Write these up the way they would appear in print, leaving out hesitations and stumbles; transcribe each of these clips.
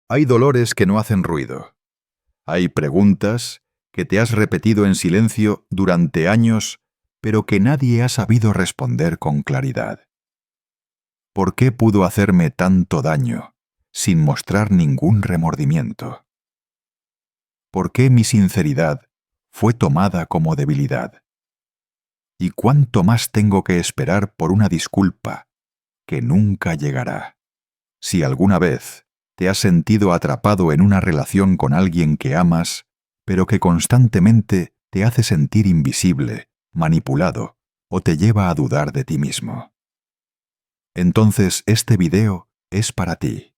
Hay dolores que no hacen ruido. Hay preguntas que te has repetido en silencio durante años, pero que nadie ha sabido responder con claridad. ¿Por qué pudo hacerme tanto daño sin mostrar ningún remordimiento? ¿Por qué mi sinceridad fue tomada como debilidad? ¿Y cuánto más tengo que esperar por una disculpa que nunca llegará? Si alguna vez te has sentido atrapado en una relación con alguien que amas, pero que constantemente te hace sentir invisible, manipulado o te lleva a dudar de ti mismo, entonces este video es para ti.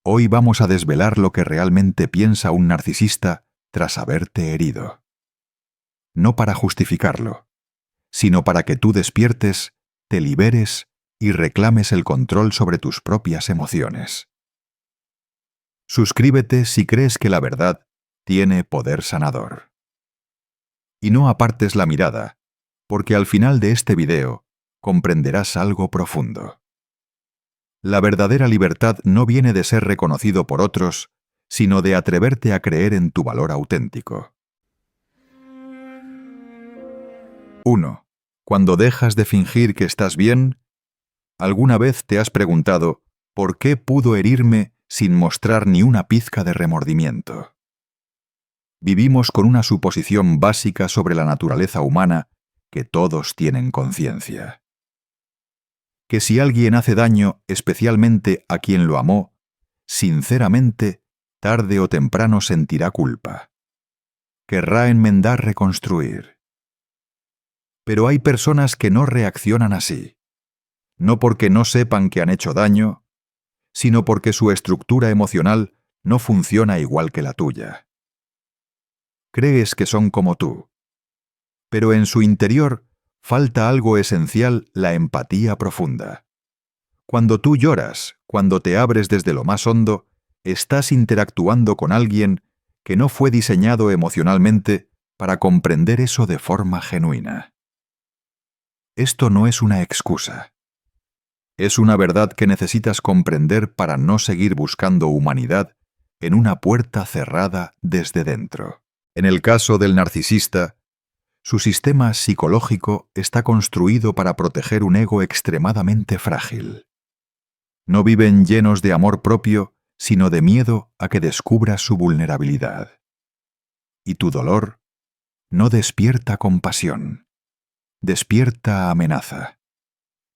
Hoy vamos a desvelar lo que realmente piensa un narcisista tras haberte herido. No para justificarlo, sino para que tú despiertes, te liberes y reclames el control sobre tus propias emociones. Suscríbete si crees que la verdad tiene poder sanador. Y no apartes la mirada, porque al final de este video comprenderás algo profundo. La verdadera libertad no viene de ser reconocido por otros, sino de atreverte a creer en tu valor auténtico. 1. Cuando dejas de fingir que estás bien, ¿alguna vez te has preguntado por qué pudo herirme sin mostrar ni una pizca de remordimiento? Vivimos con una suposición básica sobre la naturaleza humana, que todos tienen conciencia. Que si alguien hace daño, especialmente a quien lo amó, sinceramente, tarde o temprano sentirá culpa. Querrá enmendar, reconstruir. Pero hay personas que no reaccionan así, no porque no sepan que han hecho daño, sino porque su estructura emocional no funciona igual que la tuya. Crees que son como tú, pero en su interior falta algo esencial: la empatía profunda. Cuando tú lloras, cuando te abres desde lo más hondo, estás interactuando con alguien que no fue diseñado emocionalmente para comprender eso de forma genuina. Esto no es una excusa. Es una verdad que necesitas comprender para no seguir buscando humanidad en una puerta cerrada desde dentro. En el caso del narcisista, su sistema psicológico está construido para proteger un ego extremadamente frágil. No viven llenos de amor propio, sino de miedo a que descubras su vulnerabilidad. Y tu dolor no despierta compasión, despierta amenaza.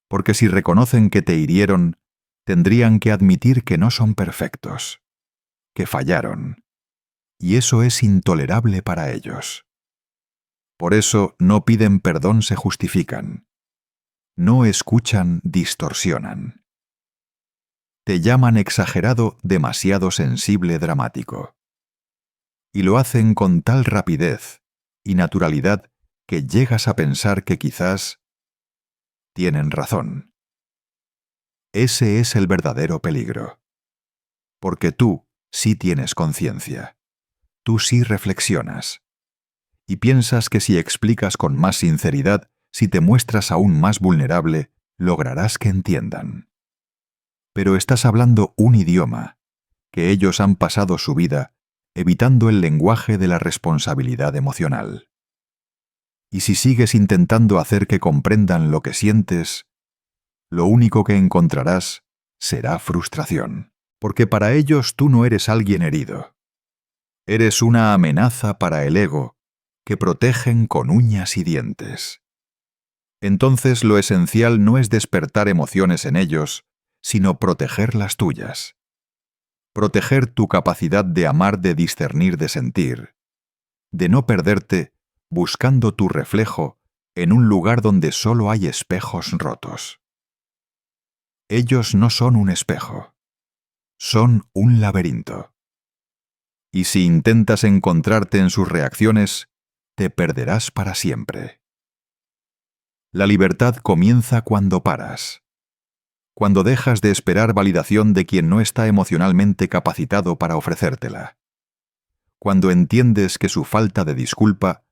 Porque si reconocen que te hirieron, tendrían que admitir que no son perfectos, que fallaron. Y eso es intolerable para ellos. Por eso no piden perdón, se justifican. No escuchan, distorsionan. Te llaman exagerado, demasiado sensible, dramático. Y lo hacen con tal rapidez y naturalidad que llegas a pensar que quizás tienen razón. Ese es el verdadero peligro. Porque tú sí tienes conciencia. Tú sí reflexionas. Y piensas que si explicas con más sinceridad, si te muestras aún más vulnerable, lograrás que entiendan. Pero estás hablando un idioma, que ellos han pasado su vida evitando el lenguaje de la responsabilidad emocional. Y si sigues intentando hacer que comprendan lo que sientes, lo único que encontrarás será frustración. Porque para ellos tú no eres alguien herido. Eres una amenaza para el ego que protegen con uñas y dientes. Entonces lo esencial no es despertar emociones en ellos, sino proteger las tuyas. Proteger tu capacidad de amar, de discernir, de sentir. De no perderte buscando tu reflejo en un lugar donde solo hay espejos rotos. Ellos no son un espejo. Son un laberinto. Y si intentas encontrarte en sus reacciones, te perderás para siempre. La libertad comienza cuando paras. Cuando dejas de esperar validación de quien no está emocionalmente capacitado para ofrecértela. Cuando entiendes que su falta de disculpa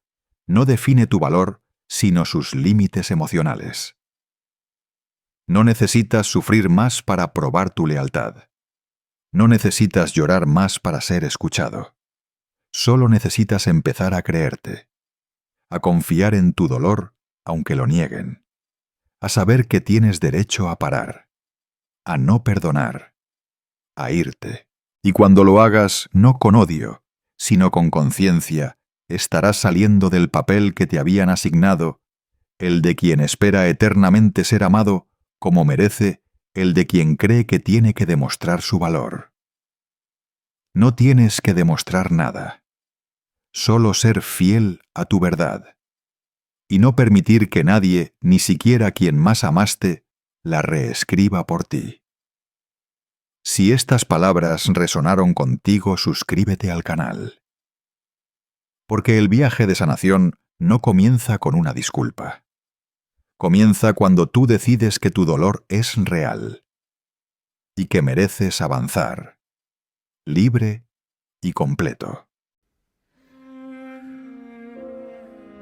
no define tu valor, sino sus límites emocionales. No necesitas sufrir más para probar tu lealtad. No necesitas llorar más para ser escuchado. Solo necesitas empezar a creerte, a confiar en tu dolor, aunque lo nieguen, a saber que tienes derecho a parar, a no perdonar, a irte. Y cuando lo hagas, no con odio, sino con conciencia, estarás saliendo del papel que te habían asignado, el de quien espera eternamente ser amado como merece el de quien cree que tiene que demostrar su valor. No tienes que demostrar nada, solo ser fiel a tu verdad, y no permitir que nadie, ni siquiera quien más amaste, la reescriba por ti. Si estas palabras resonaron contigo, suscríbete al canal. Porque el viaje de sanación no comienza con una disculpa. Comienza cuando tú decides que tu dolor es real y que mereces avanzar, libre y completo.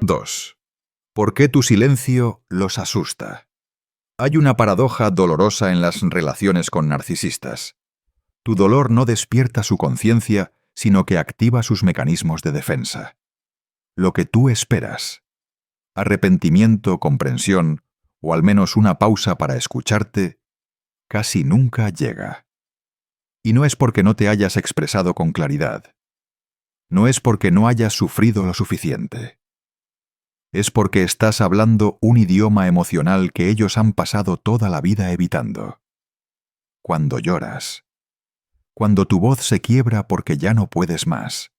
2. ¿Por qué tu silencio los asusta? Hay una paradoja dolorosa en las relaciones con narcisistas. Tu dolor no despierta su conciencia, sino que activa sus mecanismos de defensa. Lo que tú esperas, arrepentimiento, comprensión, o al menos una pausa para escucharte, casi nunca llega. Y no es porque no te hayas expresado con claridad. No es porque no hayas sufrido lo suficiente. Es porque estás hablando un idioma emocional que ellos han pasado toda la vida evitando. Cuando lloras, cuando tu voz se quiebra porque ya no puedes más,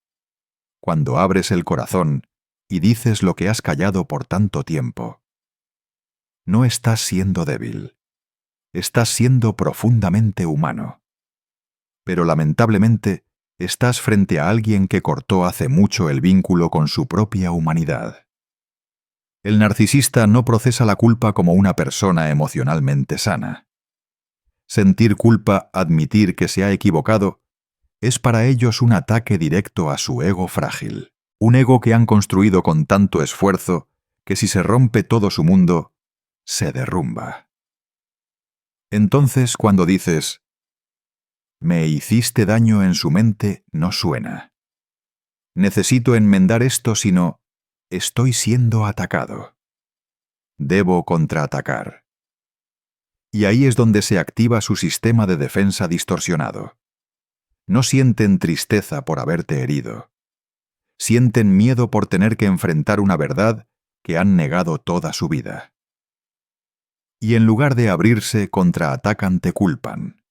cuando abres el corazón y dices lo que has callado por tanto tiempo. No estás siendo débil, estás siendo profundamente humano. Pero lamentablemente, estás frente a alguien que cortó hace mucho el vínculo con su propia humanidad. El narcisista no procesa la culpa como una persona emocionalmente sana. Sentir culpa, admitir que se ha equivocado, es para ellos un ataque directo a su ego frágil. Un ego que han construido con tanto esfuerzo que si se rompe todo su mundo, se derrumba. Entonces, cuando dices, me hiciste daño, en su mente no suena. Necesito enmendar esto, sino, estoy siendo atacado. Debo contraatacar. Y ahí es donde se activa su sistema de defensa distorsionado. No sienten tristeza por haberte herido. Sienten miedo por tener que enfrentar una verdad que han negado toda su vida. Y en lugar de abrirse, contraatacan, te culpan.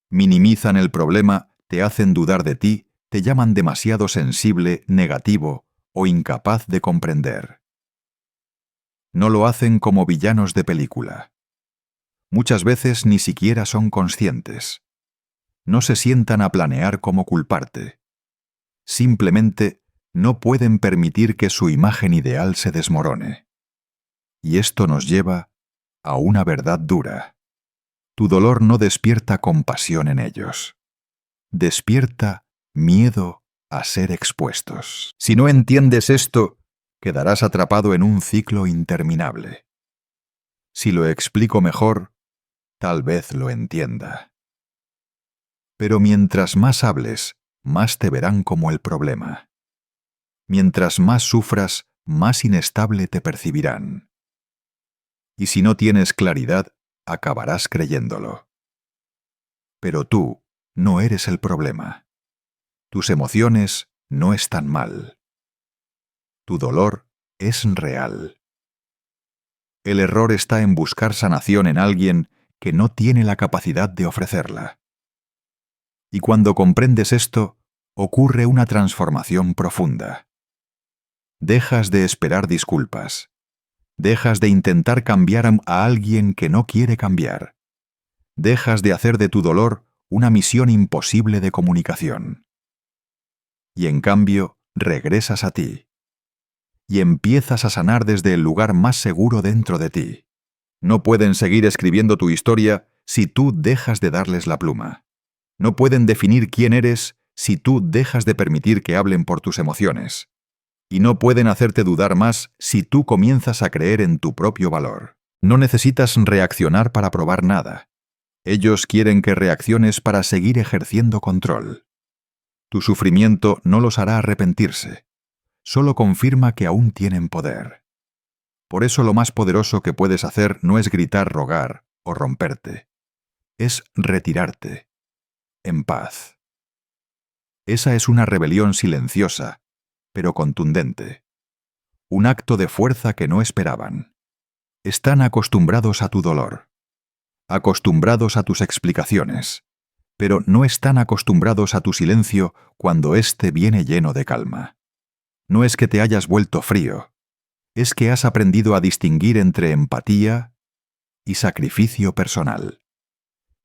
Minimizan el problema, te hacen dudar de ti, te llaman demasiado sensible, negativo o incapaz de comprender. No lo hacen como villanos de película. Muchas veces ni siquiera son conscientes. No se sientan a planear cómo culparte. Simplemente no pueden permitir que su imagen ideal se desmorone. Y esto nos lleva a una verdad dura. Tu dolor no despierta compasión en ellos. Despierta miedo a ser expuestos. Si no entiendes esto, quedarás atrapado en un ciclo interminable. Si lo explico mejor, tal vez lo entienda. Pero mientras más hables, más te verán como el problema. Mientras más sufras, más inestable te percibirán. Y si no tienes claridad, acabarás creyéndolo. Pero tú no eres el problema. Tus emociones no están mal. Tu dolor es real. El error está en buscar sanación en alguien que no tiene la capacidad de ofrecerla. Y cuando comprendes esto, ocurre una transformación profunda. Dejas de esperar disculpas. Dejas de intentar cambiar a alguien que no quiere cambiar. Dejas de hacer de tu dolor una misión imposible de comunicación. Y en cambio, regresas a ti. Y empiezas a sanar desde el lugar más seguro dentro de ti. No pueden seguir escribiendo tu historia si tú dejas de darles la pluma. No pueden definir quién eres si tú dejas de permitir que hablen por tus emociones. Y no pueden hacerte dudar más si tú comienzas a creer en tu propio valor. No necesitas reaccionar para probar nada. Ellos quieren que reacciones para seguir ejerciendo control. Tu sufrimiento no los hará arrepentirse, solo confirma que aún tienen poder. Por eso lo más poderoso que puedes hacer no es gritar, rogar o romperte. Es retirarte, en paz. Esa es una rebelión silenciosa, pero contundente. Un acto de fuerza que no esperaban. Están acostumbrados a tu dolor, acostumbrados a tus explicaciones, pero no están acostumbrados a tu silencio cuando éste viene lleno de calma. No es que te hayas vuelto frío, es que has aprendido a distinguir entre empatía y sacrificio personal.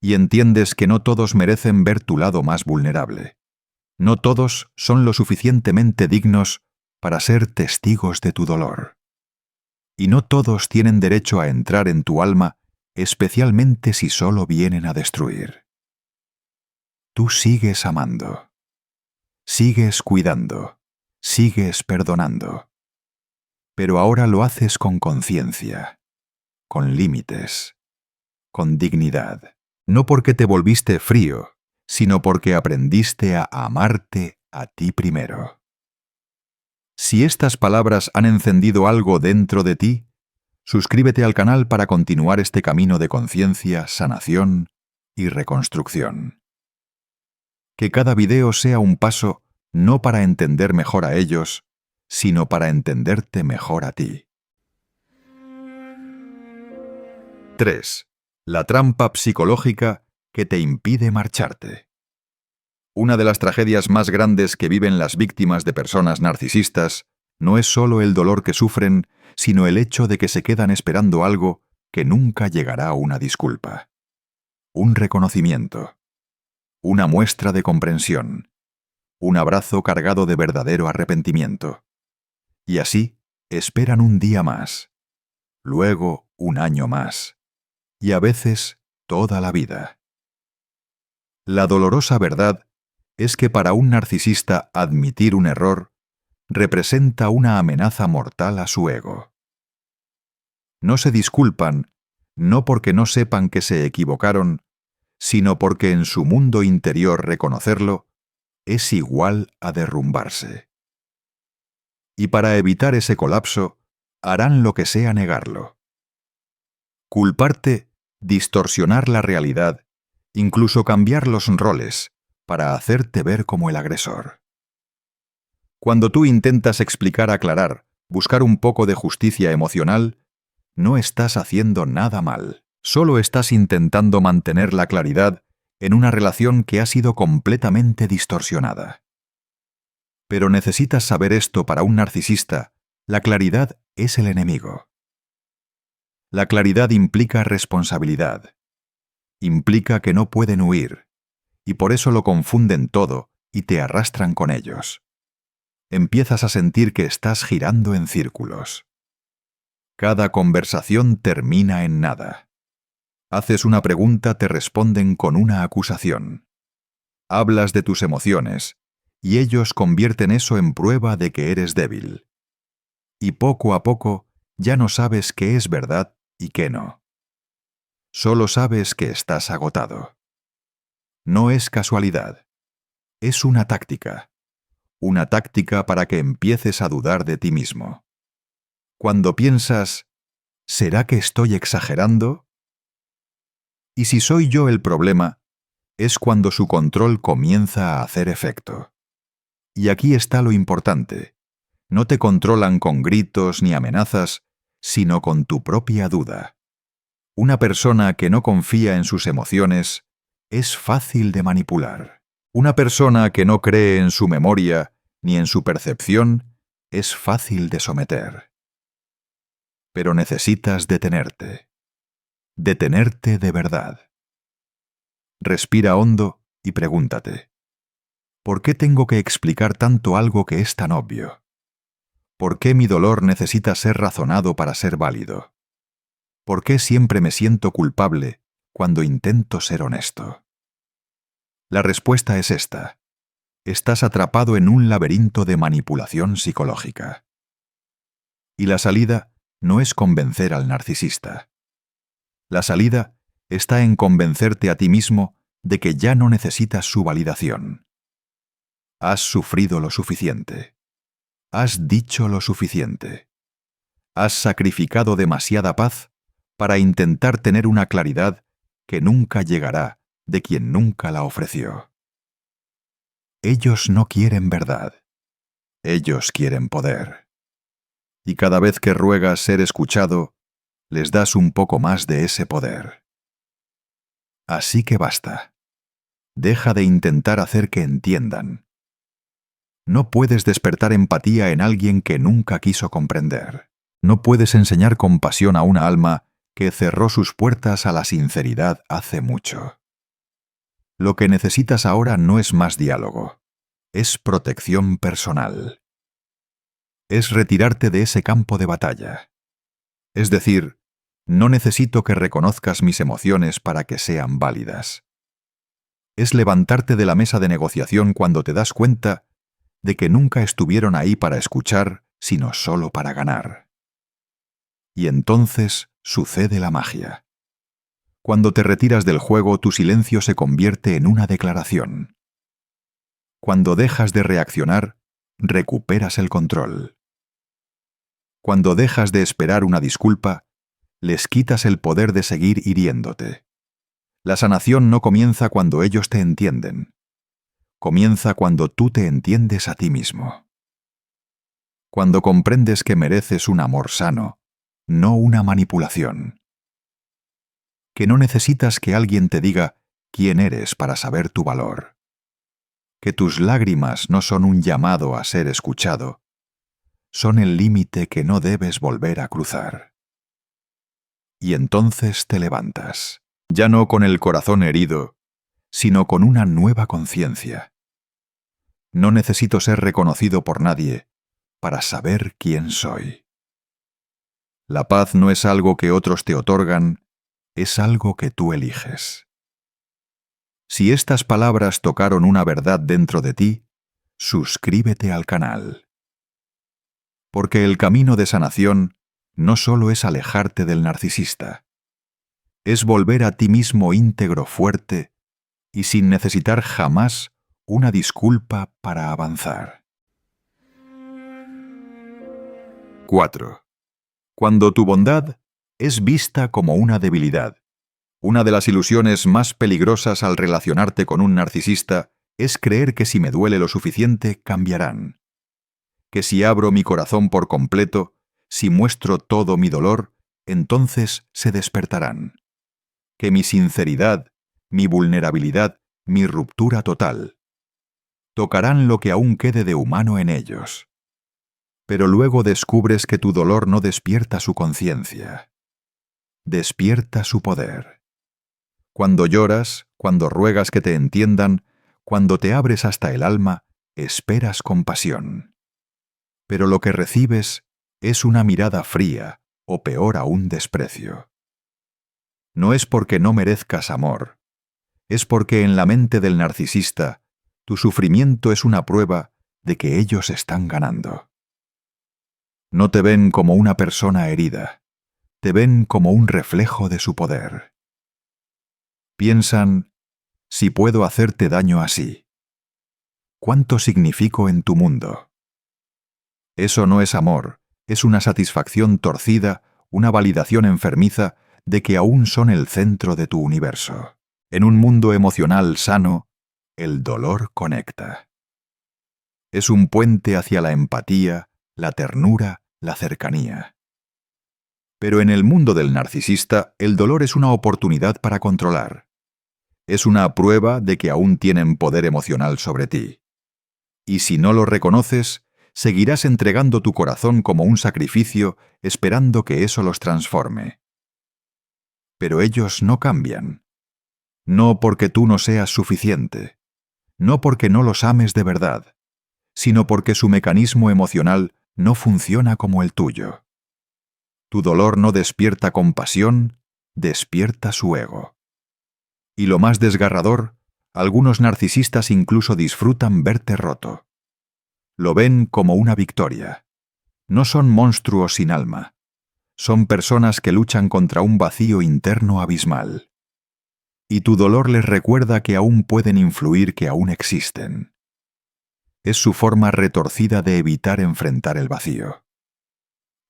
Y entiendes que no todos merecen ver tu lado más vulnerable. No todos son lo suficientemente dignos para ser testigos de tu dolor. Y no todos tienen derecho a entrar en tu alma, especialmente si solo vienen a destruir. Tú sigues amando, sigues cuidando, sigues perdonando. Pero ahora lo haces con conciencia, con límites, con dignidad. No porque te volviste frío, sino porque aprendiste a amarte a ti primero. Si estas palabras han encendido algo dentro de ti, suscríbete al canal para continuar este camino de conciencia, sanación y reconstrucción. Que cada video sea un paso no para entender mejor a ellos, sino para entenderte mejor a ti. 3. La trampa psicológica que te impide marcharte. Una de las tragedias más grandes que viven las víctimas de personas narcisistas no es solo el dolor que sufren, sino el hecho de que se quedan esperando algo que nunca llegará a una disculpa. Un reconocimiento. Una muestra de comprensión. Un abrazo cargado de verdadero arrepentimiento. Y así esperan un día más. Luego un año más. Y a veces toda la vida. La dolorosa verdad es que para un narcisista admitir un error representa una amenaza mortal a su ego. No se disculpan, no porque no sepan que se equivocaron, sino porque en su mundo interior reconocerlo es igual a derrumbarse. Y para evitar ese colapso, harán lo que sea negarlo. Culparte, distorsionar la realidad, incluso cambiar los roles, para hacerte ver como el agresor. Cuando tú intentas explicar, aclarar, buscar un poco de justicia emocional, no estás haciendo nada mal. Solo estás intentando mantener la claridad en una relación que ha sido completamente distorsionada. Pero necesitas saber esto: para un narcisista, la claridad es el enemigo. La claridad implica responsabilidad. Implica que no pueden huir, y por eso lo confunden todo y te arrastran con ellos. Empiezas a sentir que estás girando en círculos. Cada conversación termina en nada. Haces una pregunta, te responden con una acusación. Hablas de tus emociones, y ellos convierten eso en prueba de que eres débil. Y poco a poco ya no sabes qué es verdad y qué no. Solo sabes que estás agotado. No es casualidad. Es una táctica. Una táctica para que empieces a dudar de ti mismo. Cuando piensas, ¿será que estoy exagerando? Y si soy yo el problema, es cuando su control comienza a hacer efecto. Y aquí está lo importante. No te controlan con gritos ni amenazas, sino con tu propia duda. Una persona que no confía en sus emociones es fácil de manipular. Una persona que no cree en su memoria ni en su percepción es fácil de someter. Pero necesitas detenerte. Detenerte de verdad. Respira hondo y pregúntate: ¿por qué tengo que explicar tanto algo que es tan obvio? ¿Por qué mi dolor necesita ser razonado para ser válido? ¿Por qué siempre me siento culpable cuando intento ser honesto? La respuesta es esta: estás atrapado en un laberinto de manipulación psicológica. Y la salida no es convencer al narcisista. La salida está en convencerte a ti mismo de que ya no necesitas su validación. Has sufrido lo suficiente. Has dicho lo suficiente. Has sacrificado demasiada paz para intentar tener una claridad que nunca llegará de quien nunca la ofreció. Ellos no quieren verdad. Ellos quieren poder. Y cada vez que ruegas ser escuchado, les das un poco más de ese poder. Así que basta. Deja de intentar hacer que entiendan. No puedes despertar empatía en alguien que nunca quiso comprender. No puedes enseñar compasión a una alma que cerró sus puertas a la sinceridad hace mucho. Lo que necesitas ahora no es más diálogo. Es protección personal. Es retirarte de ese campo de batalla. Es decir, no necesito que reconozcas mis emociones para que sean válidas. Es levantarte de la mesa de negociación cuando te das cuenta de que nunca estuvieron ahí para escuchar, sino solo para ganar. Y entonces sucede la magia. Cuando te retiras del juego, tu silencio se convierte en una declaración. Cuando dejas de reaccionar, recuperas el control. Cuando dejas de esperar una disculpa, les quitas el poder de seguir hiriéndote. La sanación no comienza cuando ellos te entienden. Comienza cuando tú te entiendes a ti mismo. Cuando comprendes que mereces un amor sano, no una manipulación. Que no necesitas que alguien te diga quién eres para saber tu valor. Que tus lágrimas no son un llamado a ser escuchado, son el límite que no debes volver a cruzar. Y entonces te levantas, ya no con el corazón herido, sino con una nueva conciencia. No necesito ser reconocido por nadie para saber quién soy. La paz no es algo que otros te otorgan, es algo que tú eliges. Si estas palabras tocaron una verdad dentro de ti, suscríbete al canal. Porque el camino de sanación no solo es alejarte del narcisista, es volver a ti mismo íntegro, fuerte y sin necesitar jamás una disculpa para avanzar. 4. Cuando tu bondad es vista como una debilidad. Una de las ilusiones más peligrosas al relacionarte con un narcisista es creer que si me duele lo suficiente, cambiarán. Que si abro mi corazón por completo, si muestro todo mi dolor, entonces se despertarán. Que mi sinceridad, mi vulnerabilidad, mi ruptura total, tocarán lo que aún quede de humano en ellos. Pero luego descubres que tu dolor no despierta su conciencia. Despierta su poder. Cuando lloras, cuando ruegas que te entiendan, cuando te abres hasta el alma, esperas compasión. Pero lo que recibes es una mirada fría, o peor aún, desprecio. No es porque no merezcas amor, es porque en la mente del narcisista, tu sufrimiento es una prueba de que ellos están ganando. No te ven como una persona herida, te ven como un reflejo de su poder. Piensan, si puedo hacerte daño así, ¿cuánto significo en tu mundo? Eso no es amor, es una satisfacción torcida, una validación enfermiza de que aún son el centro de tu universo. En un mundo emocional sano, el dolor conecta. Es un puente hacia la empatía, la ternura, la cercanía. Pero en el mundo del narcisista, el dolor es una oportunidad para controlar. Es una prueba de que aún tienen poder emocional sobre ti. Y si no lo reconoces, seguirás entregando tu corazón como un sacrificio, esperando que eso los transforme. Pero ellos no cambian. No porque tú no seas suficiente, no porque no los ames de verdad, sino porque su mecanismo emocional no funciona como el tuyo. Tu dolor no despierta compasión, despierta su ego. Y lo más desgarrador, algunos narcisistas incluso disfrutan verte roto. Lo ven como una victoria. No son monstruos sin alma. Son personas que luchan contra un vacío interno abismal. y tu dolor les recuerda que aún pueden influir, que aún existen. Es su forma retorcida de evitar enfrentar el vacío.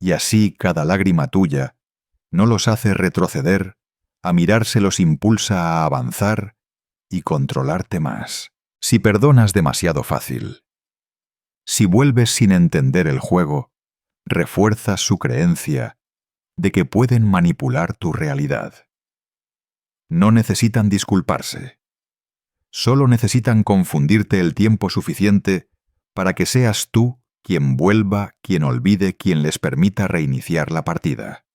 Y así cada lágrima tuya no los hace retroceder, a mirarse los impulsa a avanzar y controlarte más. Si perdonas demasiado fácil, si vuelves sin entender el juego, refuerzas su creencia de que pueden manipular tu realidad. No necesitan disculparse. Solo necesitan confundirte el tiempo suficiente para que seas tú quien vuelva, quien olvide, quien les permita reiniciar la partida.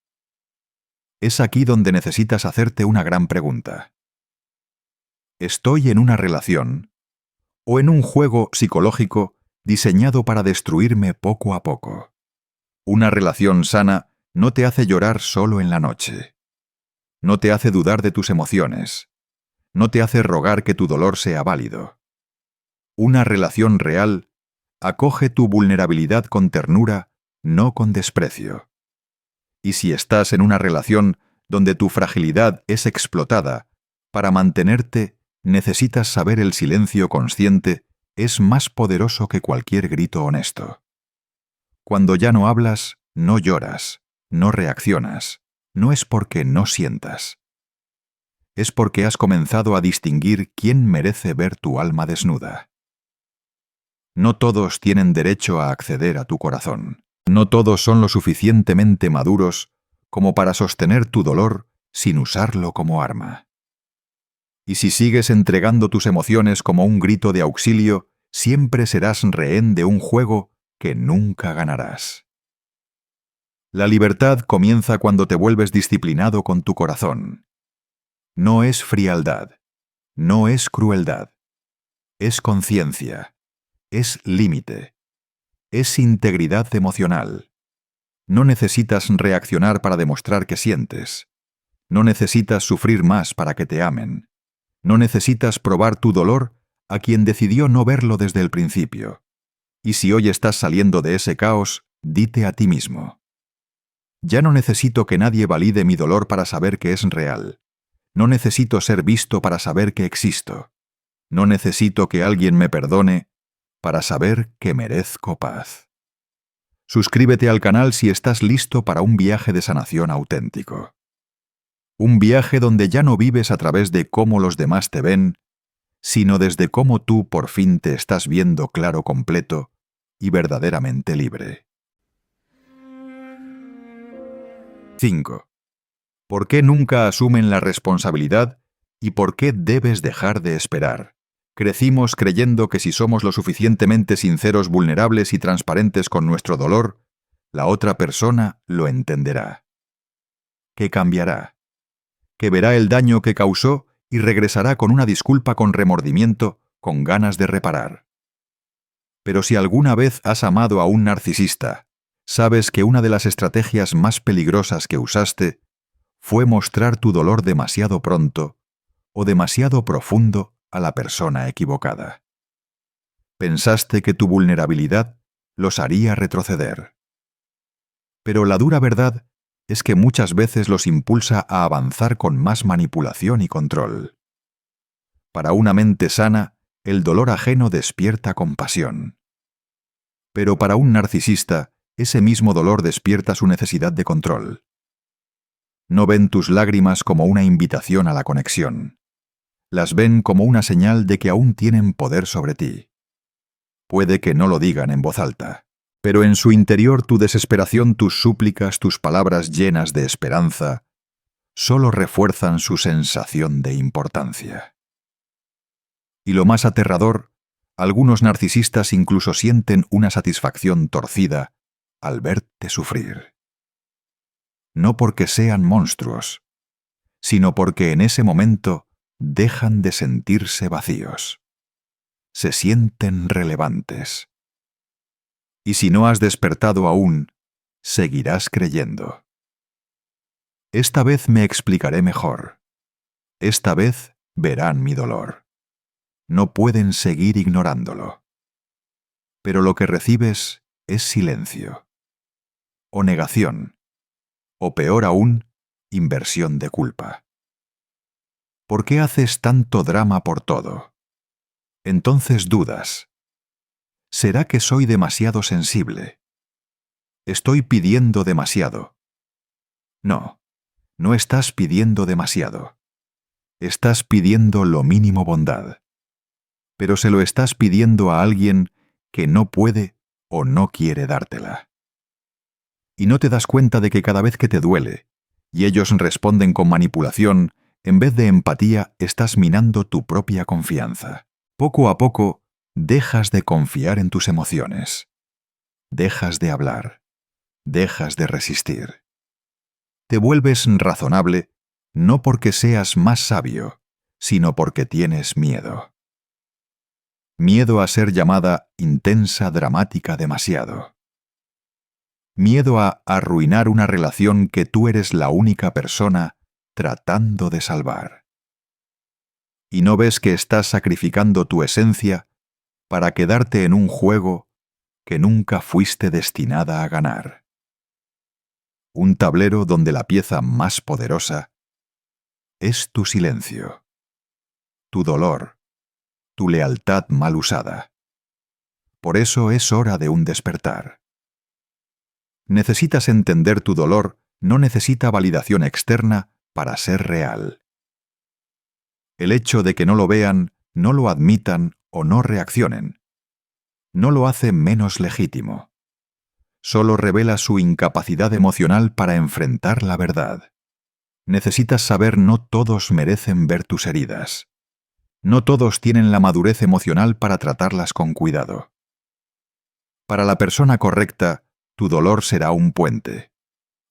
Es aquí donde necesitas hacerte una gran pregunta. ¿Estoy en una relación o en un juego psicológico diseñado para destruirme poco a poco? Una relación sana no te hace llorar solo en la noche. No te hace dudar de tus emociones. No te hace rogar que tu dolor sea válido. Una relación real acoge tu vulnerabilidad con ternura, no con desprecio. Y si estás en una relación donde tu fragilidad es explotada, para mantenerte necesitas saber el silencio consciente es más poderoso que cualquier grito honesto. Cuando ya no hablas, no lloras, no reaccionas, no es porque no sientas. Es porque has comenzado a distinguir quién merece ver tu alma desnuda. No todos tienen derecho a acceder a tu corazón. No todos son lo suficientemente maduros como para sostener tu dolor sin usarlo como arma. Y si sigues entregando tus emociones como un grito de auxilio, siempre serás rehén de un juego que nunca ganarás. La libertad comienza cuando te vuelves disciplinado con tu corazón. No es frialdad, no es crueldad, es conciencia, es límite, es integridad emocional. No necesitas reaccionar para demostrar que sientes. No necesitas sufrir más para que te amen. No necesitas probar tu dolor a quien decidió no verlo desde el principio. Y si hoy estás saliendo de ese caos, dite a ti mismo: ya no necesito que nadie valide mi dolor para saber que es real. No necesito ser visto para saber que existo. No necesito que alguien me perdone para saber que merezco paz. Suscríbete al canal si estás listo para un viaje de sanación auténtico. Un viaje donde ya no vives a través de cómo los demás te ven, sino desde cómo tú por fin te estás viendo claro, completo y verdaderamente libre. 5. ¿Por qué nunca asumen la responsabilidad y por qué debes dejar de esperar? Crecimos creyendo que si somos lo suficientemente sinceros, vulnerables y transparentes con nuestro dolor, la otra persona lo entenderá. Que cambiará. Que verá el daño que causó y regresará con una disculpa, con remordimiento, con ganas de reparar. Pero si alguna vez has amado a un narcisista, sabes que una de las estrategias más peligrosas que usaste fue mostrar tu dolor demasiado pronto o demasiado profundo a la persona equivocada. Pensaste que tu vulnerabilidad los haría retroceder. Pero la dura verdad es que muchas veces los impulsa a avanzar con más manipulación y control. Para una mente sana, el dolor ajeno despierta compasión. Pero para un narcisista, ese mismo dolor despierta su necesidad de control. No ven tus lágrimas como una invitación a la conexión. Las ven como una señal de que aún tienen poder sobre ti. Puede que no lo digan en voz alta, pero en su interior tu desesperación, tus súplicas, tus palabras llenas de esperanza, solo refuerzan su sensación de importancia. Y lo más aterrador, algunos narcisistas incluso sienten una satisfacción torcida al verte sufrir. No porque sean monstruos, sino porque en ese momento dejan de sentirse vacíos. Se sienten relevantes. Y si no has despertado aún, seguirás creyendo. Esta vez me explicaré mejor. Esta vez verán mi dolor. No pueden seguir ignorándolo. Pero lo que recibes es silencio, o negación, o peor aún, inversión de culpa. ¿Por qué haces tanto drama por todo? Entonces dudas. ¿Será que soy demasiado sensible? ¿Estoy pidiendo demasiado? No, no estás pidiendo demasiado. Estás pidiendo lo mínimo bondad. Pero se lo estás pidiendo a alguien que no puede o no quiere dártela. Y no te das cuenta de que cada vez que te duele, y ellos responden con manipulación, en vez de empatía, estás minando tu propia confianza. Poco a poco, dejas de confiar en tus emociones. Dejas de hablar. Dejas de resistir. Te vuelves razonable no porque seas más sabio, sino porque tienes miedo. Miedo a ser llamada intensa, dramática demasiado. Miedo a arruinar una relación que tú eres la única persona tratando de salvar. Y no ves que estás sacrificando tu esencia para quedarte en un juego que nunca fuiste destinada a ganar. Un tablero donde la pieza más poderosa es tu silencio, tu dolor, tu lealtad mal usada. Por eso es hora de un despertar. Necesitas entender tu dolor, no necesita validación externa para ser real. El hecho de que no lo vean, no lo admitan o no reaccionen, no lo hace menos legítimo. Solo revela su incapacidad emocional para enfrentar la verdad. Necesitas saber no todos merecen ver tus heridas. No todos tienen la madurez emocional para tratarlas con cuidado. Para la persona correcta, tu dolor será un puente.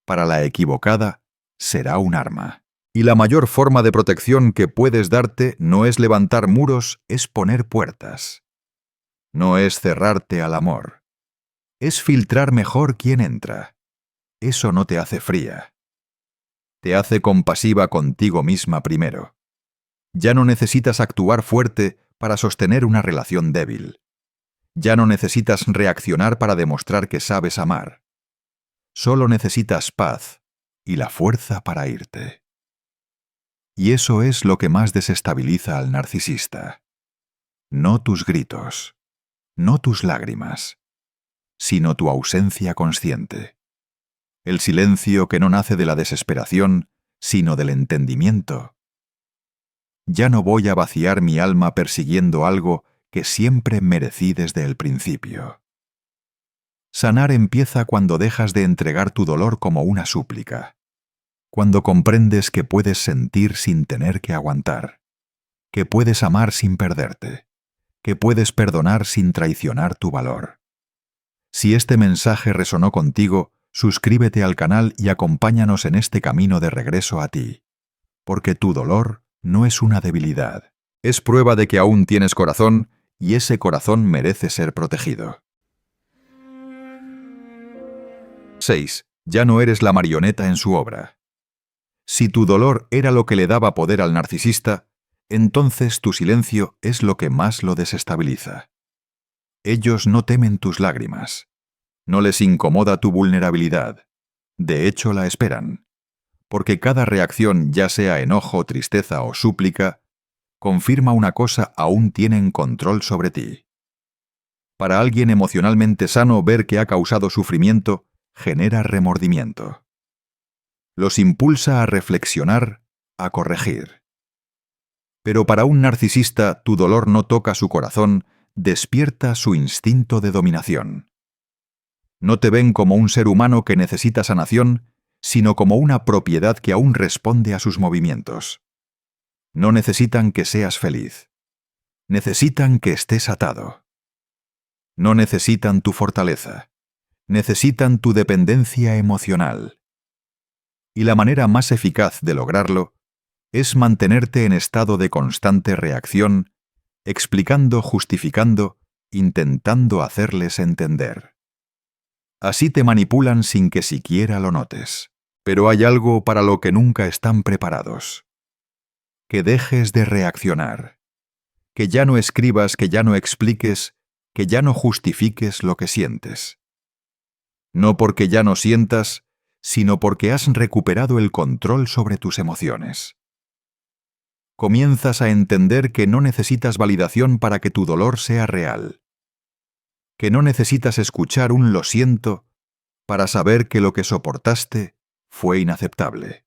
Para la equivocada, será un arma. Y la mayor forma de protección que puedes darte no es levantar muros, es poner puertas. No es cerrarte al amor. Es filtrar mejor quién entra. Eso no te hace fría. Te hace compasiva contigo misma primero. Ya no necesitas actuar fuerte para sostener una relación débil. Ya no necesitas reaccionar para demostrar que sabes amar. Solo necesitas paz y la fuerza para irte. Y eso es lo que más desestabiliza al narcisista. No tus gritos, no tus lágrimas, sino tu ausencia consciente. El silencio que no nace de la desesperación, sino del entendimiento. Ya no voy a vaciar mi alma persiguiendo algo que siempre merecí desde el principio. Sanar empieza cuando dejas de entregar tu dolor como una súplica. Cuando comprendes que puedes sentir sin tener que aguantar, que puedes amar sin perderte, que puedes perdonar sin traicionar tu valor. Si este mensaje resonó contigo, suscríbete al canal y acompáñanos en este camino de regreso a ti, porque tu dolor no es una debilidad, es prueba de que aún tienes corazón y ese corazón merece ser protegido. 6. Ya no eres la marioneta en su obra. Si tu dolor era lo que le daba poder al narcisista, entonces tu silencio es lo que más lo desestabiliza. Ellos no temen tus lágrimas. No les incomoda tu vulnerabilidad. De hecho, la esperan. Porque cada reacción, ya sea enojo, tristeza o súplica, confirma una cosa: aún tienen control sobre ti. Para alguien emocionalmente sano, ver que ha causado sufrimiento genera remordimiento. Los impulsa a reflexionar, a corregir. Pero para un narcisista, tu dolor no toca su corazón, despierta su instinto de dominación. No te ven como un ser humano que necesita sanación, sino como una propiedad que aún responde a sus movimientos. No necesitan que seas feliz. Necesitan que estés atado. No necesitan tu fortaleza. Necesitan tu dependencia emocional. Y la manera más eficaz de lograrlo es mantenerte en estado de constante reacción, explicando, justificando, intentando hacerles entender. Así te manipulan sin que siquiera lo notes. Pero hay algo para lo que nunca están preparados. Que dejes de reaccionar. Que ya no escribas, que ya no expliques, que ya no justifiques lo que sientes. No porque ya no sientas, sino porque has recuperado el control sobre tus emociones. comienzas a entender que no necesitas validación para que tu dolor sea real, que no necesitas escuchar un lo siento para saber que lo que soportaste fue inaceptable.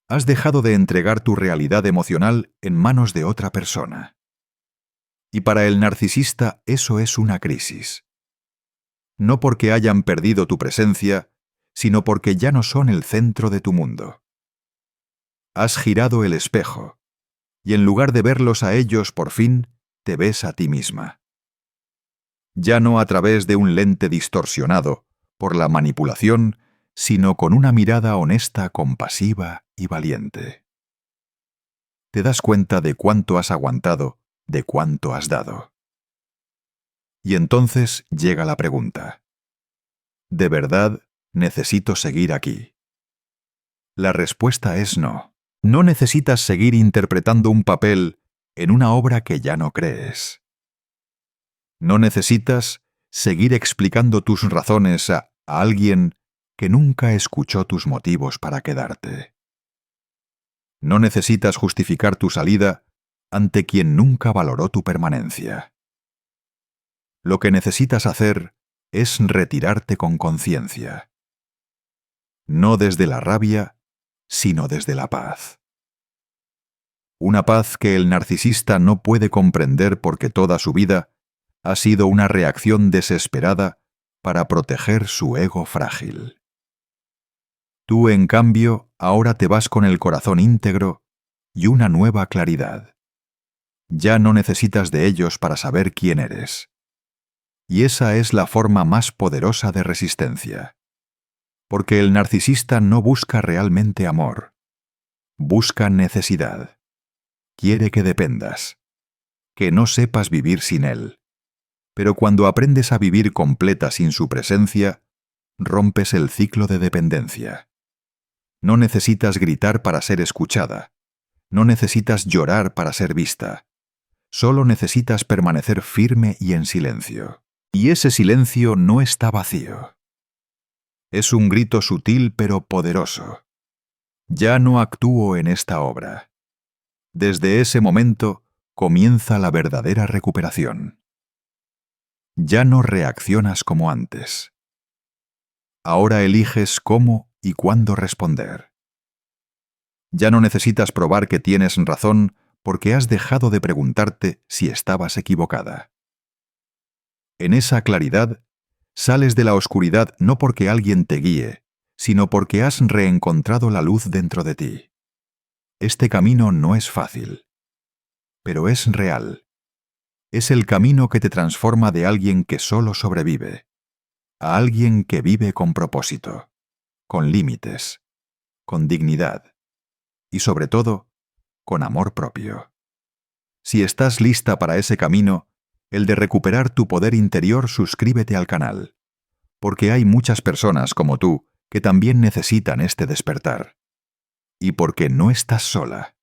Has dejado de entregar tu realidad emocional en manos de otra persona. Y para el narcisista eso es una crisis. No porque hayan perdido tu presencia, sino porque ya no son el centro de tu mundo. Has girado el espejo, y en lugar de verlos a ellos por fin, te ves a ti misma. Ya no a través de un lente distorsionado por la manipulación, sino con una mirada honesta, compasiva y valiente. Te das cuenta de cuánto has aguantado, de cuánto has dado. Y entonces llega la pregunta: ¿de verdad necesito seguir aquí? La respuesta es no. No necesitas seguir interpretando un papel en una obra que ya no crees. No necesitas seguir explicando tus razones a alguien que nunca escuchó tus motivos para quedarte. No necesitas justificar tu salida ante quien nunca valoró tu permanencia. Lo que necesitas hacer es retirarte con conciencia. No desde la rabia, sino desde la paz. Una paz que el narcisista no puede comprender porque toda su vida ha sido una reacción desesperada para proteger su ego frágil. Tú, en cambio, ahora te vas con el corazón íntegro y una nueva claridad. Ya no necesitas de ellos para saber quién eres. Y esa es la forma más poderosa de resistencia. Porque el narcisista no busca realmente amor. Busca necesidad. Quiere que dependas. Que no sepas vivir sin él. Pero cuando aprendes a vivir completa sin su presencia, rompes el ciclo de dependencia. No necesitas gritar para ser escuchada. No necesitas llorar para ser vista. Solo necesitas permanecer firme y en silencio. Y ese silencio no está vacío. Es un grito sutil pero poderoso. Ya no actúo en esta obra. Desde ese momento comienza la verdadera recuperación. Ya no reaccionas como antes. Ahora eliges cómo y cuándo responder. Ya no necesitas probar que tienes razón porque has dejado de preguntarte si estabas equivocada. En esa claridad, sales de la oscuridad no porque alguien te guíe, sino porque has reencontrado la luz dentro de ti. Este camino no es fácil, pero es real. Es el camino que te transforma de alguien que solo sobrevive a alguien que vive con propósito, con límites, con dignidad y, sobre todo, con amor propio. Si estás lista para ese camino, el de recuperar tu poder interior, suscríbete al canal, porque hay muchas personas como tú que también necesitan este despertar. Y porque no estás sola.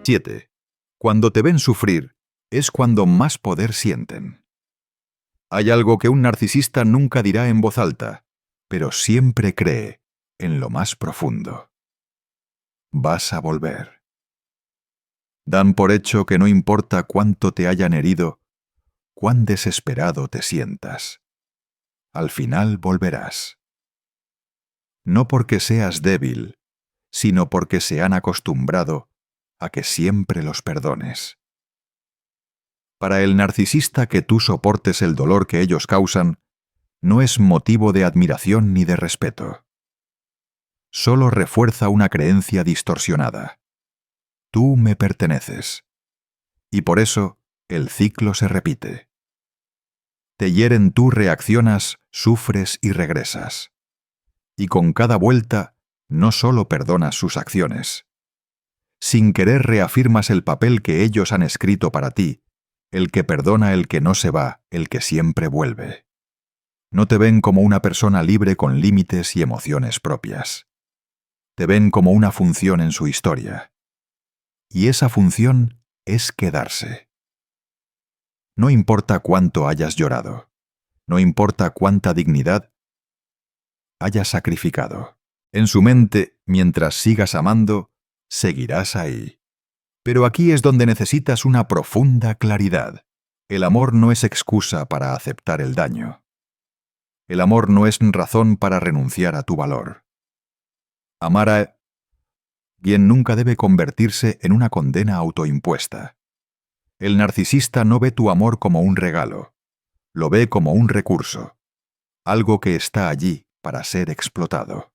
7. Cuando te ven sufrir, es cuando más poder sienten. Hay algo que un narcisista nunca dirá en voz alta, pero siempre cree en lo más profundo. Vas a volver. Dan por hecho que no importa cuánto te hayan herido, cuán desesperado te sientas. Al final volverás. No porque seas débil, sino porque se han acostumbrado a que siempre los perdones. Para el narcisista, que tú soportes el dolor que ellos causan no es motivo de admiración ni de respeto. Solo refuerza una creencia distorsionada. Tú me perteneces. Y por eso el ciclo se repite. Te hieren, tú reaccionas, sufres y regresas. Y con cada vuelta no solo perdonas sus acciones. Sin querer reafirmas el papel que ellos han escrito para ti, el que perdona, el que no se va, el que siempre vuelve. No te ven como una persona libre con límites y emociones propias. Te ven como una función en su historia. Y esa función es quedarse. No importa cuánto hayas llorado, no importa cuánta dignidad hayas sacrificado. En su mente, Mientras sigas amando, seguirás ahí. Pero aquí es donde necesitas una profunda claridad. El amor no es excusa para aceptar el daño. El amor no es razón para renunciar a tu valor. Amar a quien nunca debe convertirse en una condena autoimpuesta. El narcisista no ve tu amor como un regalo, lo ve como un recurso, algo que está allí para ser explotado.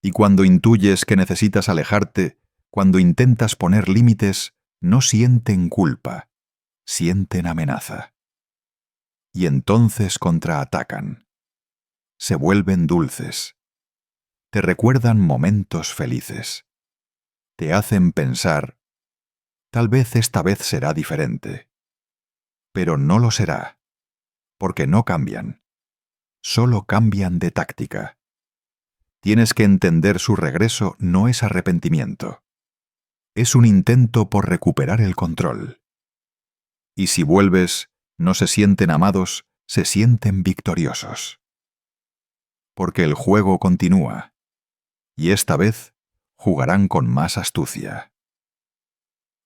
Y cuando intuyes que necesitas alejarte, cuando intentas poner límites, no sienten culpa, sienten amenaza. Y entonces contraatacan. Se vuelven dulces. Te recuerdan momentos felices. Te hacen pensar, tal vez esta vez será diferente. Pero no lo será, porque no cambian. Solo cambian de táctica. Tienes que entender su regreso no es arrepentimiento. Es un intento por recuperar el control. Y si vuelves, no se sienten amados, se sienten victoriosos. Porque el juego continúa. Y esta vez jugarán con más astucia.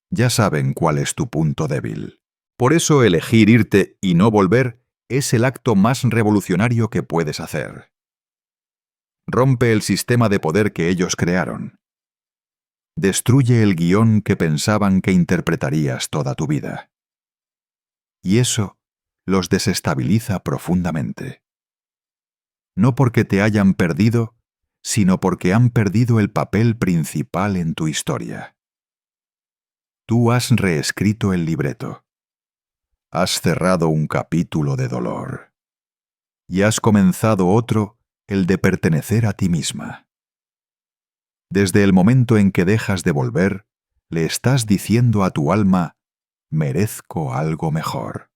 Ya saben cuál es tu punto débil. Por eso elegir irte y no volver es el acto más revolucionario que puedes hacer. Rompe el sistema de poder que ellos crearon. Destruye el guión que pensaban que interpretarías toda tu vida. Y eso los desestabiliza profundamente. No porque te hayan perdido, sino porque han perdido el papel principal en tu historia. Tú has reescrito el libreto. Has cerrado un capítulo de dolor. Y has comenzado otro, el de pertenecer a ti misma. Desde el momento en que dejas de volver, le estás diciendo a tu alma, merezco algo mejor.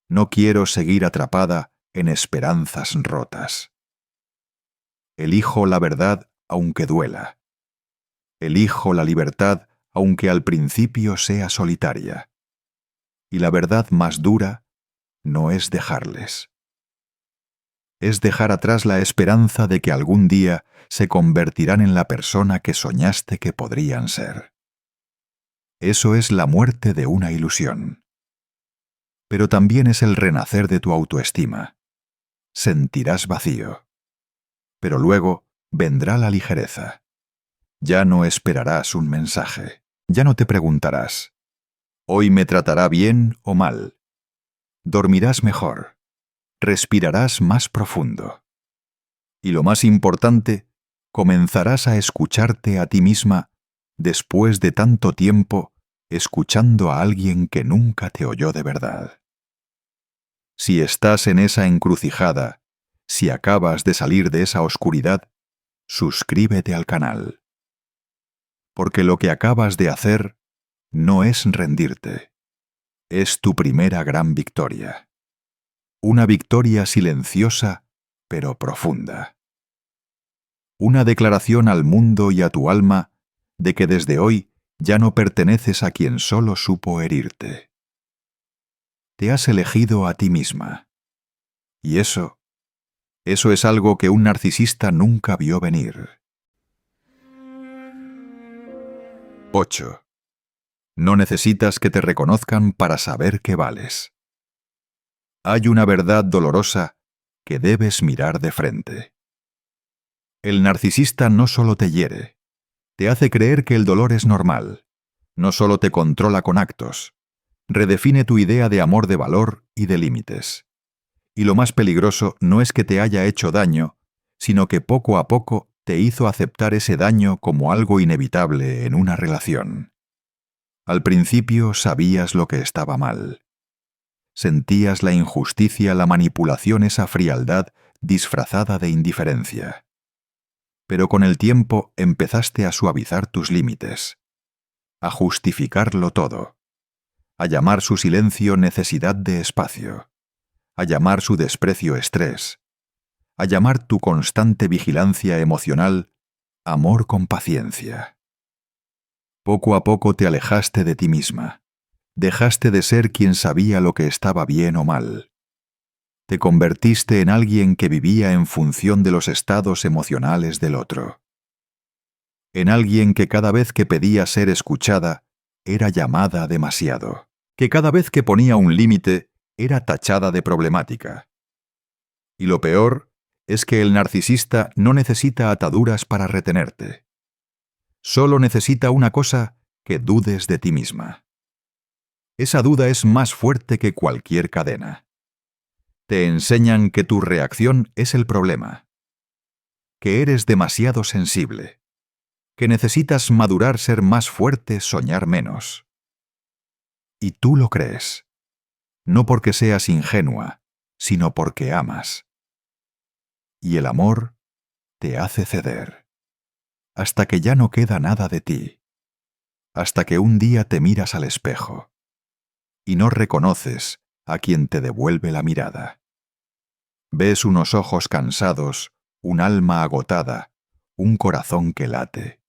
No quiero seguir atrapada en esperanzas rotas. Elijo la verdad aunque duela. Elijo la libertad aunque al principio sea solitaria. Y la verdad más dura no es dejarles. Es dejar atrás la esperanza de que algún día se convertirán en la persona que soñaste que podrían ser. Eso es la muerte de una ilusión. Pero también es el renacer de tu autoestima. Sentirás vacío. Pero luego vendrá la ligereza. Ya no esperarás un mensaje. Ya no te preguntarás, ¿hoy me tratará bien o mal? Dormirás mejor. Respirarás más profundo. Y lo más importante, comenzarás a escucharte a ti misma después de tanto tiempo escuchando a alguien que nunca te oyó de verdad. Si estás en esa encrucijada, si acabas de salir de esa oscuridad, suscríbete al canal. Porque lo que acabas de hacer no es rendirte. Es tu primera gran victoria. Una victoria silenciosa, pero profunda. Una declaración al mundo y a tu alma de que desde hoy ya no perteneces a quien solo supo herirte. Te has elegido a ti misma. Y eso es algo que un narcisista nunca vio venir. 8. No necesitas que te reconozcan para saber que vales. Hay una verdad dolorosa que debes mirar de frente. El narcisista no solo te hiere, te hace creer que el dolor es normal, no solo te controla con actos, redefine tu idea de amor, de valor y de límites. Y lo más peligroso no es que te haya hecho daño, sino que poco a poco te hizo aceptar ese daño como algo inevitable en una relación. Al principio sabías lo que estaba mal. Sentías la injusticia, la manipulación, esa frialdad disfrazada de indiferencia. Pero con el tiempo empezaste a suavizar tus límites, a justificarlo todo, a llamar su silencio necesidad de espacio, a llamar su desprecio estrés, a llamar tu constante vigilancia emocional amor con paciencia. Poco a poco te alejaste de ti misma, dejaste de ser quien sabía lo que estaba bien o mal. Te convertiste en alguien que vivía en función de los estados emocionales del otro. en alguien que cada vez que pedía ser escuchada era llamada demasiado, que cada vez que ponía un límite era tachada de problemática. Y lo peor es que el narcisista no necesita ataduras para retenerte. Solo necesita una cosa: que dudes de ti misma. Esa duda es más fuerte que cualquier cadena. Te enseñan que tu reacción es el problema, que eres demasiado sensible, que necesitas madurar, ser más fuerte, soñar menos. Y tú lo crees, no porque seas ingenua, sino porque amas. Y el amor te hace ceder, hasta que ya no queda nada de ti, hasta que un día te miras al espejo y no reconoces a quien te devuelve la mirada. Ves unos ojos cansados, un alma agotada, un corazón que late,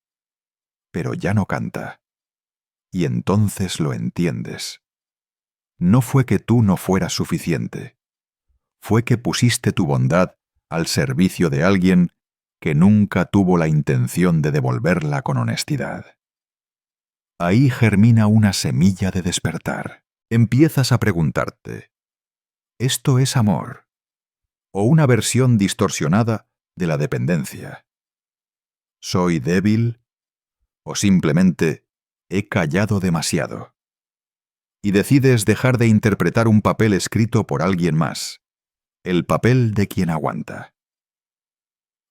pero ya no canta. Y entonces lo entiendes. No fue que tú no fueras suficiente, fue que pusiste tu bondad al servicio de alguien que nunca tuvo la intención de devolverla con honestidad. Ahí germina una semilla de despertar. Empiezas a preguntarte: ¿esto es amor? ¿O una versión distorsionada de la dependencia? ¿Soy débil? ¿O simplemente he callado demasiado? Y decides dejar de interpretar un papel escrito por alguien más, el papel de quien aguanta.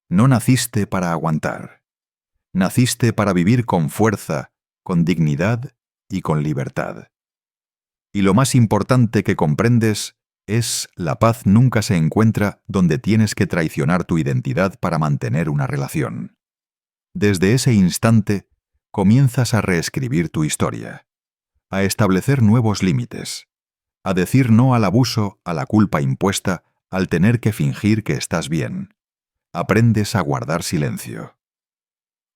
No naciste para aguantar. Naciste para vivir con fuerza, con dignidad y con libertad. Y lo más importante que comprendes es: la paz nunca se encuentra donde tienes que traicionar tu identidad para mantener una relación. Desde ese instante, comienzas a reescribir tu historia, a establecer nuevos límites, a decir no al abuso, a la culpa impuesta, al tener que fingir que estás bien. Aprendes a guardar silencio.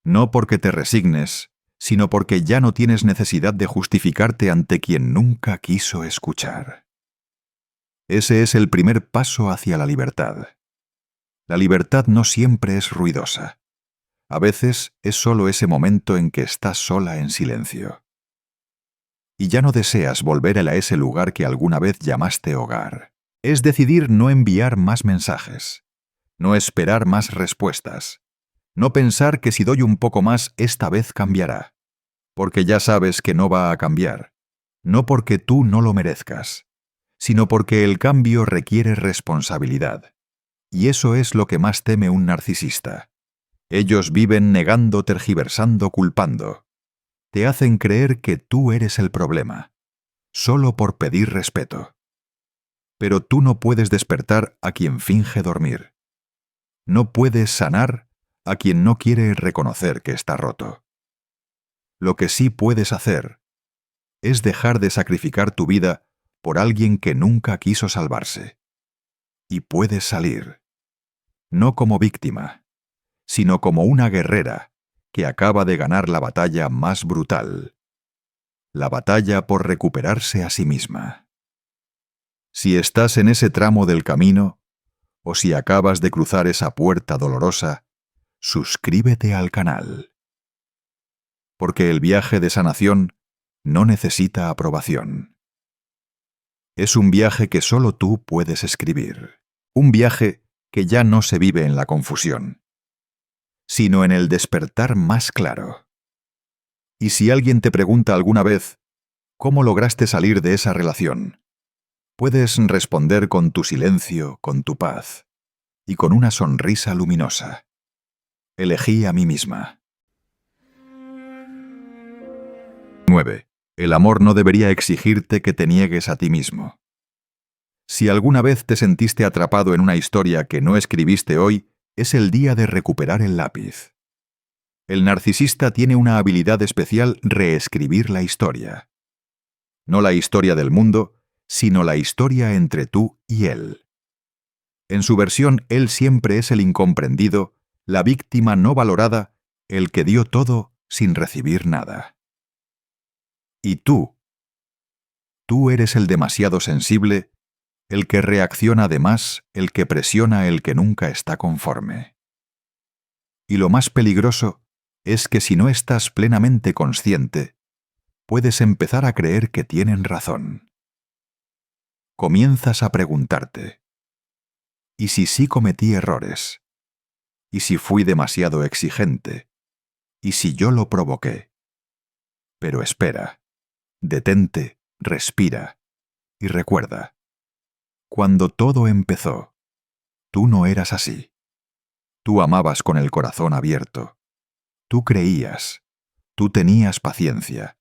No porque te resignes, sino porque ya no tienes necesidad de justificarte ante quien nunca quiso escuchar. Ese es el primer paso hacia la libertad. La libertad no siempre es ruidosa. A veces es solo ese momento en que estás sola en silencio. Y ya no deseas volver a ese lugar que alguna vez llamaste hogar. Es decidir no enviar más mensajes, no esperar más respuestas, no pensar que si doy un poco más esta vez cambiará, porque ya sabes que no va a cambiar, no porque tú no lo merezcas, sino porque el cambio requiere responsabilidad. Y eso es lo que más teme un narcisista. Ellos viven negando, tergiversando, culpando. Te hacen creer que tú eres el problema, solo por pedir respeto. Pero tú no puedes despertar a quien finge dormir. No puedes sanar a quien no quiere reconocer que está roto. Lo que sí puedes hacer es dejar de sacrificar tu vida por alguien que nunca quiso salvarse. Y puedes salir, no como víctima, sino como una guerrera que acaba de ganar la batalla más brutal, la batalla por recuperarse a sí misma. Si estás en ese tramo del camino, o si acabas de cruzar esa puerta dolorosa, suscríbete al canal. Porque el viaje de sanación no necesita aprobación. Es un viaje que solo tú puedes escribir. Un viaje que ya no se vive en la confusión, sino en el despertar más claro. Y si alguien te pregunta alguna vez: ¿cómo lograste salir de esa relación?, puedes responder con tu silencio, con tu paz y con una sonrisa luminosa: elegí a mí misma. 9. El amor no debería exigirte que te niegues a ti mismo. Si alguna vez te sentiste atrapado en una historia que no escribiste hoy, es el día de recuperar el lápiz. El narcisista tiene una habilidad especial: reescribir la historia. No la historia del mundo, sino la historia entre tú y él. En su versión, él siempre es el incomprendido, la víctima no valorada, el que dio todo sin recibir nada. Y tú eres el demasiado sensible, el que reacciona de más, el que presiona, el que nunca está conforme. Y lo más peligroso es que si no estás plenamente consciente, puedes empezar a creer que tienen razón. Comienzas a preguntarte, ¿y si sí cometí errores? ¿Y si fui demasiado exigente? ¿Y si yo lo provoqué? Pero espera, detente, respira y recuerda, cuando todo empezó, tú no eras así. Tú amabas con el corazón abierto. Tú creías. Tú tenías paciencia.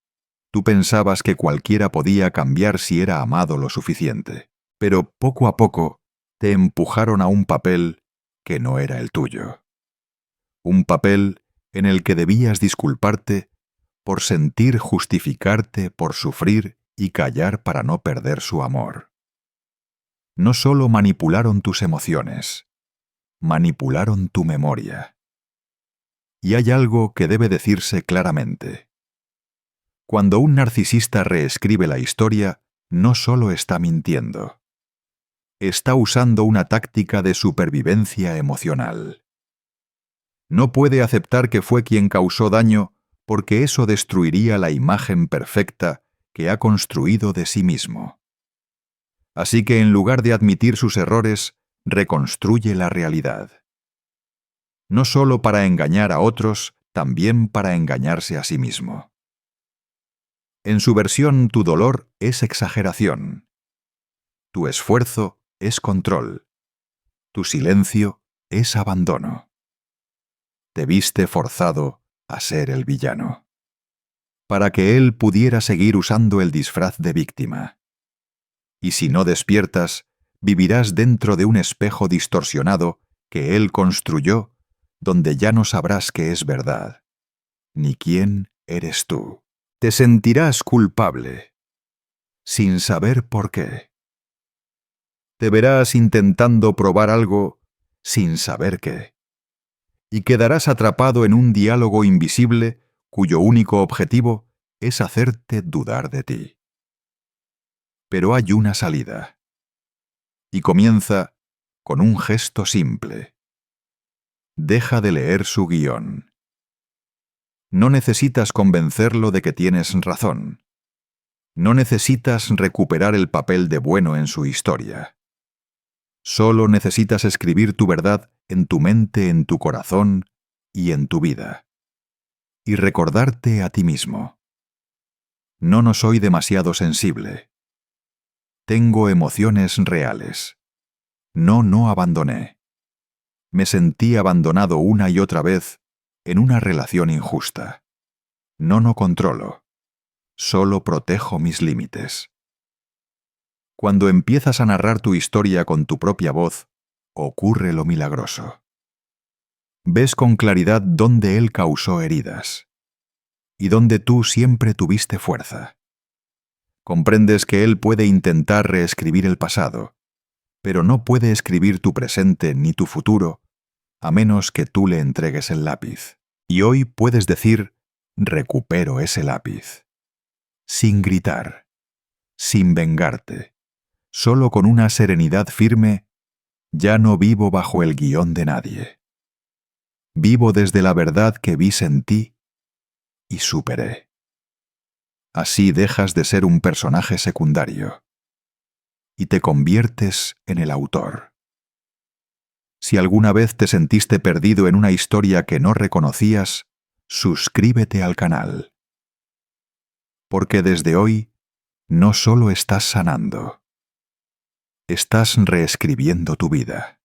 Tú pensabas que cualquiera podía cambiar si era amado lo suficiente. Pero poco a poco te empujaron a un papel que no era el tuyo. Un papel en el que debías disculparte por sentir, justificarte, por sufrir y callar para no perder su amor. No solo manipularon tus emociones, manipularon tu memoria. Y hay algo que debe decirse claramente. Cuando un narcisista reescribe la historia, no solo está mintiendo. Está usando una táctica de supervivencia emocional. No puede aceptar que fue quien causó daño porque eso destruiría la imagen perfecta que ha construido de sí mismo. Así que en lugar de admitir sus errores, reconstruye la realidad. No solo para engañar a otros, también para engañarse a sí mismo. En su versión, tu dolor es exageración. Tu esfuerzo es control. Tu silencio es abandono. Te viste forzado a ser el villano, para que él pudiera seguir usando el disfraz de víctima. Y si no despiertas, vivirás dentro de un espejo distorsionado que él construyó, donde ya no sabrás qué es verdad, ni quién eres tú. Te sentirás culpable, sin saber por qué. Te verás intentando probar algo sin saber qué. Y quedarás atrapado en un diálogo invisible cuyo único objetivo es hacerte dudar de ti. Pero hay una salida. Y comienza con un gesto simple. Deja de leer su guión. No necesitas convencerlo de que tienes razón. No necesitas recuperar el papel de bueno en su historia. Solo necesitas escribir tu verdad en tu mente, en tu corazón y en tu vida. Y recordarte a ti mismo. No soy demasiado sensible. Tengo emociones reales. No abandoné. Me sentí abandonado una y otra vez en una relación injusta. No controlo. Solo protejo mis límites. Cuando empiezas a narrar tu historia con tu propia voz, ocurre lo milagroso. Ves con claridad dónde él causó heridas y dónde tú siempre tuviste fuerza. Comprendes que él puede intentar reescribir el pasado, pero no puede escribir tu presente ni tu futuro a menos que tú le entregues el lápiz. Y hoy puedes decir, recupero ese lápiz. Sin gritar, sin vengarte, solo con una serenidad firme, ya no vivo bajo el guión de nadie. Vivo desde la verdad que vi en ti y superé. Así dejas de ser un personaje secundario y te conviertes en el autor. Si alguna vez te sentiste perdido en una historia que no reconocías, suscríbete al canal. Porque desde hoy no solo estás sanando, estás reescribiendo tu vida.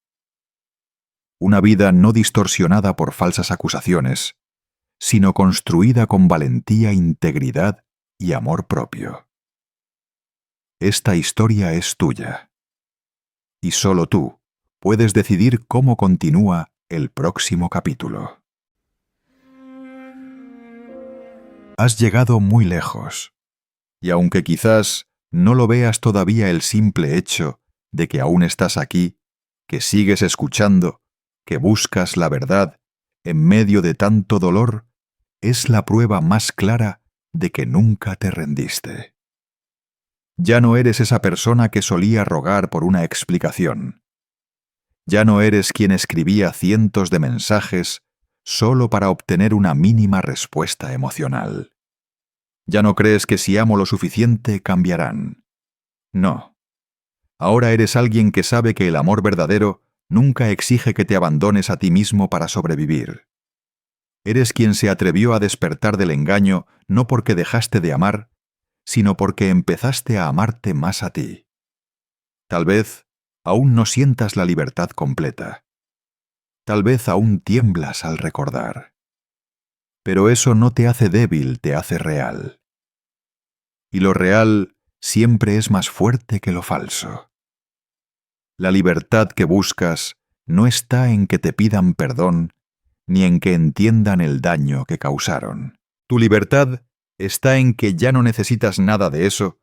Una vida no distorsionada por falsas acusaciones, sino construida con valentía, integridad y amor propio. Esta historia es tuya. Y solo tú puedes decidir cómo continúa el próximo capítulo. Has llegado muy lejos, y aunque quizás no lo veas todavía, el simple hecho de que aún estás aquí, que sigues escuchando, que buscas la verdad en medio de tanto dolor, es la prueba más clara de que nunca te rendiste. Ya no eres esa persona que solía rogar por una explicación. Ya no eres quien escribía cientos de mensajes solo para obtener una mínima respuesta emocional. Ya no crees que si amo lo suficiente cambiarán. No. Ahora eres alguien que sabe que el amor verdadero nunca exige que te abandones a ti mismo para sobrevivir. Eres quien se atrevió a despertar del engaño no porque dejaste de amar, sino porque empezaste a amarte más a ti. Tal vez aún no sientas la libertad completa. Tal vez aún tiemblas al recordar. Pero eso no te hace débil, te hace real. Y lo real siempre es más fuerte que lo falso. La libertad que buscas no está en que te pidan perdón, ni en que entiendan el daño que causaron. Tu libertad está en que ya no necesitas nada de eso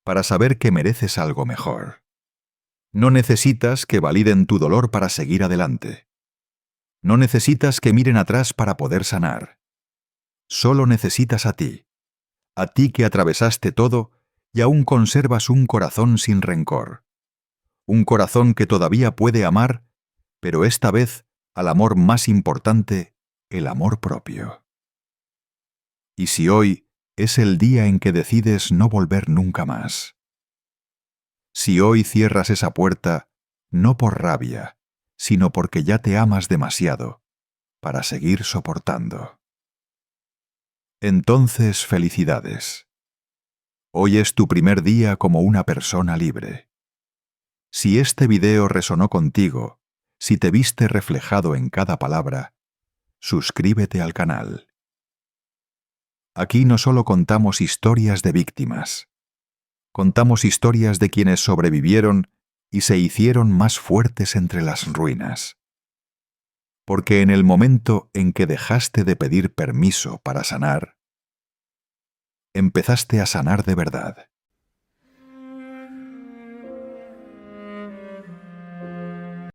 para saber que mereces algo mejor. No necesitas que validen tu dolor para seguir adelante. No necesitas que miren atrás para poder sanar. Solo necesitas a ti que atravesaste todo y aún conservas un corazón sin rencor. Un corazón que todavía puede amar, pero esta vez al amor más importante, el amor propio. Y si hoy es el día en que decides no volver nunca más. Si hoy cierras esa puerta, no por rabia, sino porque ya te amas demasiado para seguir soportando. Entonces, felicidades. Hoy es tu primer día como una persona libre. Si este video resonó contigo, si te viste reflejado en cada palabra, suscríbete al canal. Aquí no solo contamos historias de víctimas, contamos historias de quienes sobrevivieron y se hicieron más fuertes entre las ruinas. Porque en el momento en que dejaste de pedir permiso para sanar, empezaste a sanar de verdad.